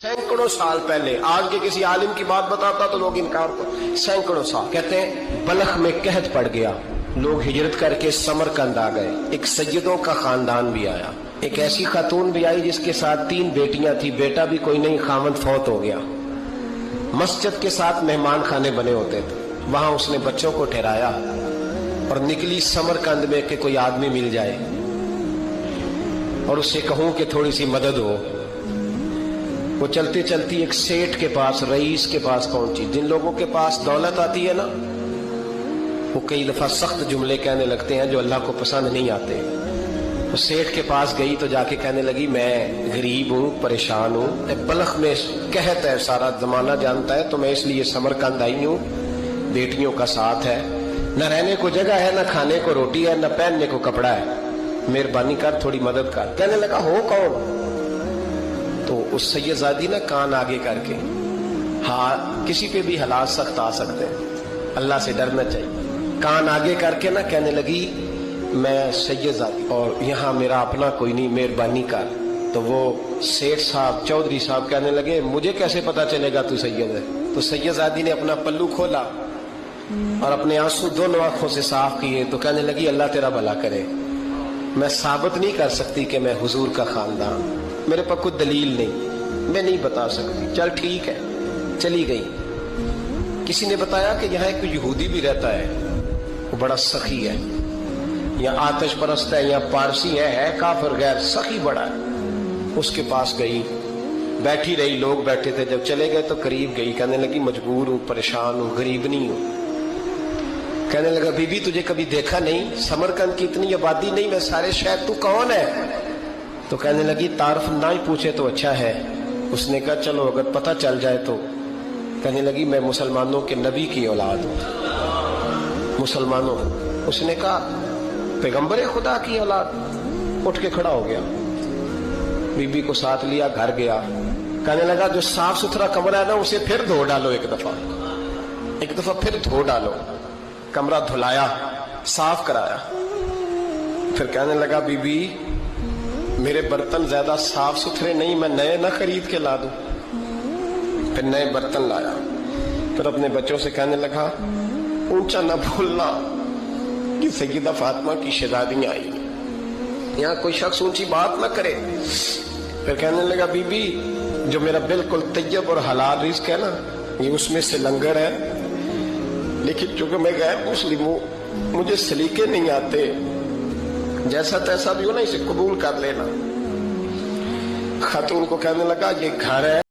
سینکڑوں سال پہلے آج کے کسی عالم کی بات بتاتا تو لوگ انکار کرتے. سینکڑوں سال کہتے ہیں بلخ میں قحط پڑ گیا, لوگ ہجرت کر کے سمرقند آ گئے. ایک سیدوں کا خاندان بھی آیا, ایک ایسی خاتون بھی آئی جس کے ساتھ 3 بیٹیاں تھی, بیٹا بھی کوئی نہیں, خاوند فوت ہو گیا. مسجد کے ساتھ مہمان خانے بنے ہوتے تھے, وہاں اس نے بچوں کو ٹھہرایا اور نکلی سمرقند میں کہ کوئی آدمی مل جائے اور اس سے کہوں کہ تھوڑی سی مدد ہو. وہ چلتے چلتی ایک سیٹھ کے پاس, رئیس کے پاس پہنچی. جن لوگوں کے پاس دولت آتی ہے نا, وہ کئی دفعہ سخت جملے کہنے لگتے ہیں جو اللہ کو پسند نہیں آتے. وہ سیٹھ کے پاس گئی تو جا کے کہنے لگی میں غریب ہوں, پریشان ہوں, بلخ میں قحط ہے, سارا زمانہ جانتا ہے, تو میں اس لیے سمرقند آئی ہوں. بیٹیوں کا ساتھ ہے, نہ رہنے کو جگہ ہے, نہ کھانے کو روٹی ہے, نہ پہننے کو کپڑا ہے, مہربانی کر تھوڑی مدد کر. کہنے لگا ہو کون؟ تو اس سیدزادی نے کان آگے کر کے, ہاں کسی پہ بھی حالات سخت آ سکتے ہیں, اللہ سے ڈرنا چاہیے, کان آگے کر کے نہ کہنے لگی میں سیدزادی اور یہاں میرا اپنا کوئی نہیں, مہربانی کر. تو وہ سیٹھ صاحب, چودھری صاحب کہنے لگے مجھے کیسے پتا چلے گا تو سید ہے؟ تو سیدزادی نے اپنا پلو کھولا اور اپنے آنسو دونوں آنکھوں سے صاف کیے تو کہنے لگی اللہ تیرا بھلا کرے, میں ثابت نہیں کر سکتی کہ میں حضور کا خاندان, میرے پاس کوئی دلیل نہیں, میں نہیں بتا سکتی. چل ٹھیک ہے, چلی گئی. کسی نے بتایا کہ یہاں ایک یہودی بھی رہتا ہے, وہ بڑا سخی ہے, یا آتش پرست ہے, یا پارسی ہے کافر غیر, سخی بڑا ہے. اس کے پاس گئی, بیٹھی رہی, لوگ بیٹھے تھے, جب چلے گئے تو قریب گئی, کہنے لگی مجبور ہوں, پریشان ہوں, غریب نہیں ہوں. کہنے لگا بی بی تجھے کبھی دیکھا نہیں, سمرقند کی اتنی آبادی نہیں, میں سارے شہر, تو کون ہے؟ تو کہنے لگی تعارف نہ ہی پوچھے تو اچھا ہے. اس نے کہا چلو اگر پتہ چل جائے تو. کہنے لگی میں مسلمانوں کے نبی کی اولاد ہوں, مسلمانوں. اس نے کہا پیغمبر خدا کی اولاد. اٹھ کے کھڑا ہو گیا, بی بی کو ساتھ لیا, گھر گیا. کہنے لگا جو صاف ستھرا کمرہ ہے نا اسے پھر دھو ڈالو, ایک دفعہ پھر دھو ڈالو. کمرہ دھلایا, صاف کرایا. پھر کہنے لگا بی بی میرے برتن زیادہ صاف ستھرے نہیں, میں نئے نہ خرید کے لا دوں. پھر نئے برتن لایا. پھر اپنے بچوں سے کہنے لگا اونچا نہ بھولنا کہ سیدہ فاطمہ کی شہزادیاں آئی, یہاں کوئی شخص اونچی بات نہ کرے. پھر کہنے لگا بی بی جو میرا بالکل طیب اور حلال رزق ہے نا, یہ اس میں سے لنگر ہے, لیکن چونکہ میں غیر مسلم ہوں, مجھے سلیقے نہیں آتے, جیسا تیسا بھی ہو نا اسے قبول کر لینا. خاتون کو کہنے لگا یہ گھر ہے